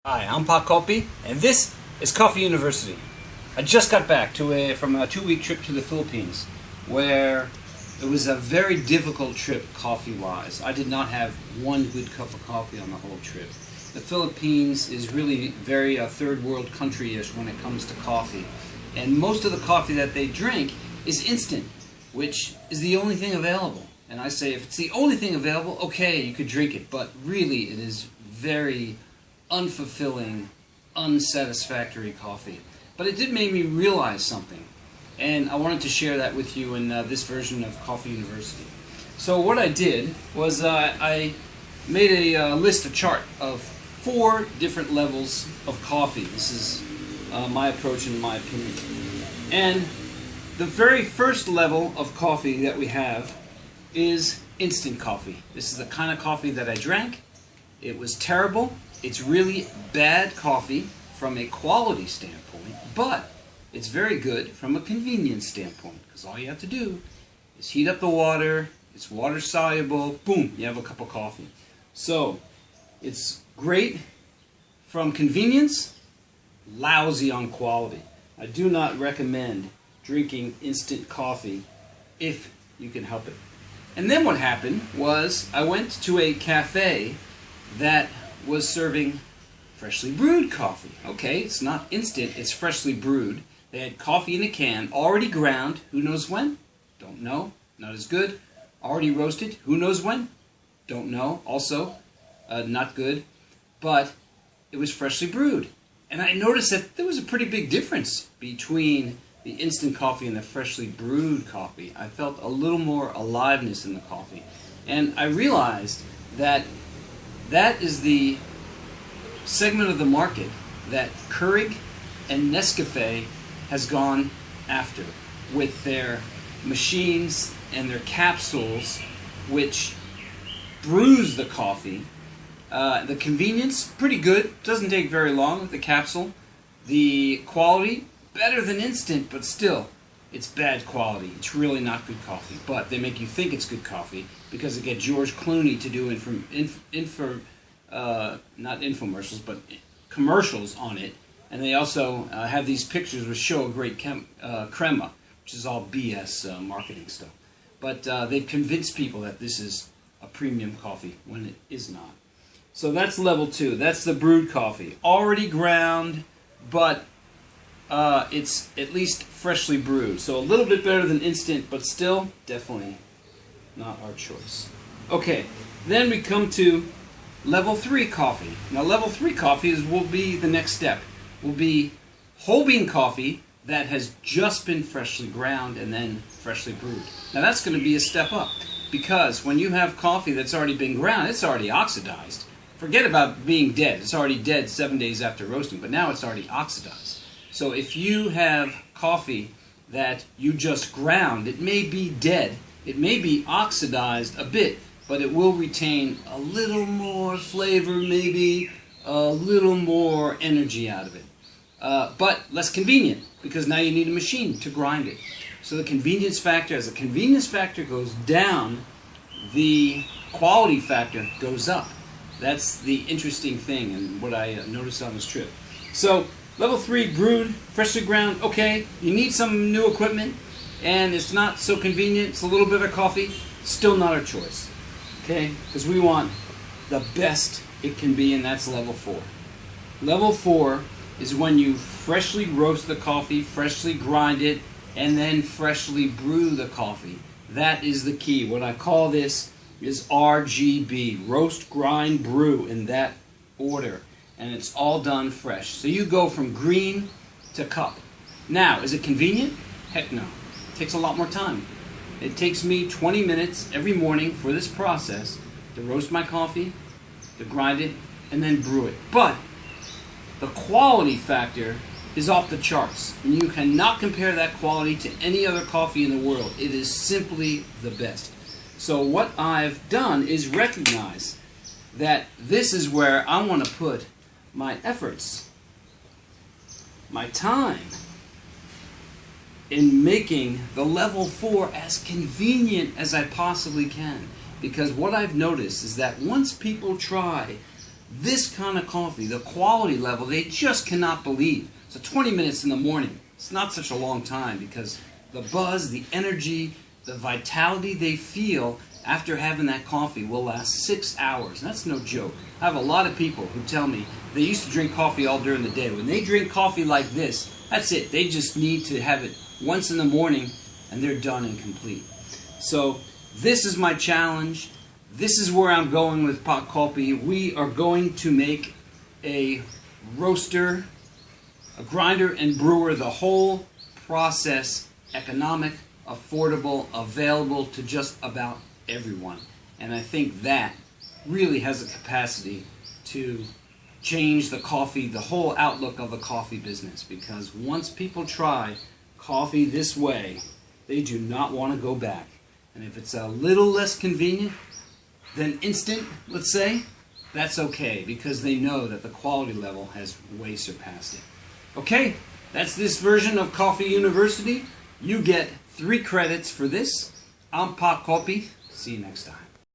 Hi, I'm Pak Kopi, and this is Coffee University. I just got back from a 2-week trip to the Philippines, where it was a very difficult trip coffee-wise. I did not have one good cup of coffee on the whole trip. The Philippines is really very third world country-ish when it comes to coffee, and most of the coffee that they drink is instant, which is the only thing available. And I say, if it's the only thing available, okay, you could drink it, but really it is very unfulfilling, unsatisfactory coffee. But it did make me realize something, and I wanted to share that with you in this version of Coffee University. So what I did was I made a chart of 4 different levels of coffee. This is my approach and my opinion. And the very first level of coffee that we have is instant coffee. This is the kind of coffee that I drank. It was terrible. It's really bad coffee from a quality standpoint, but it's very good from a convenience standpoint, because all you have to do is heat up the water, it's water soluble, boom, you have a cup of coffee. So it's great from convenience, lousy on quality. I do not recommend drinking instant coffee if you can help it. And then what happened was I went to a cafe that was serving freshly brewed coffee. Okay, it's not instant, it's freshly brewed. They had coffee in a can, already ground, who knows when? Don't know, not as good. Already roasted, who knows when? Don't know, also not good. But it was freshly brewed. And I noticed that there was a pretty big difference between the instant coffee and the freshly brewed coffee. I felt a little more aliveness in the coffee. And I realized that that is the segment of the market that Keurig and Nescafe has gone after with their machines and their capsules, which brews the coffee. The convenience, pretty good, doesn't take very long with the capsule. The quality, better than instant, but still, it's bad quality. It's really not good coffee. But they make you think it's good coffee because they get George Clooney to do not infomercials, but commercials on it. And they also have these pictures which show a great crema, which is all BS marketing stuff. But they've convinced people that this is a premium coffee when it is not. So that's level 2. That's the brewed coffee. Already ground, but it's at least freshly brewed. So a little bit better than instant, but still definitely not our choice. Okay, then we come to level 3 coffee. Now level 3 coffee will be the next step. Will be whole bean coffee that has just been freshly ground and then freshly brewed. Now that's going to be a step up, because when you have coffee that's already been ground, it's already oxidized. Forget about being dead. It's already dead 7 days after roasting, but now it's already oxidized. So if you have coffee that you just ground, it may be dead, it may be oxidized a bit, but it will retain a little more flavor, maybe a little more energy out of it. But less convenient, because now you need a machine to grind it. So the convenience factor, as the convenience factor goes down, the quality factor goes up. That's the interesting thing and what I noticed on this trip. So level 3, brewed, freshly ground, okay, you need some new equipment, and it's not so convenient, it's a little bit of coffee, still not our choice. Okay, because we want the best it can be, and that's level 4. Level 4 is when you freshly roast the coffee, freshly grind it, and then freshly brew the coffee. That is the key. What I call this is RGB, roast, grind, brew, in that order. And it's all done fresh. So you go from green to cup. Now, is it convenient? Heck no. It takes a lot more time. It takes me 20 minutes every morning for this process to roast my coffee, to grind it, and then brew it. But the quality factor is off the charts. And you cannot compare that quality to any other coffee in the world. It is simply the best. So what I've done is recognize that this is where I want to put my efforts, my time, in making the level 4 as convenient as I possibly can. Because what I've noticed is that once people try this kind of coffee, the quality level, they just cannot believe. So 20 minutes in the morning, it's not such a long time because the buzz, the energy, the vitality they feel after having that coffee will last 6 hours. And that's no joke. I have a lot of people who tell me they used to drink coffee all during the day. When they drink coffee like this, that's it. They just need to have it once in the morning and they're done and complete. So this is my challenge. This is where I'm going with Pot Coffee. We are going to make a roaster, a grinder and brewer, the whole process economic, affordable, available to just about everyone. And I think that really has a capacity to change the coffee, the whole outlook of the coffee business. Because once people try coffee this way, they do not want to go back. And if it's a little less convenient than instant, let's say, that's okay, because they know that the quality level has way surpassed it. Okay, that's this version of Coffee University. You get 3 credits for this. I'm Pot Coffee. See you next time.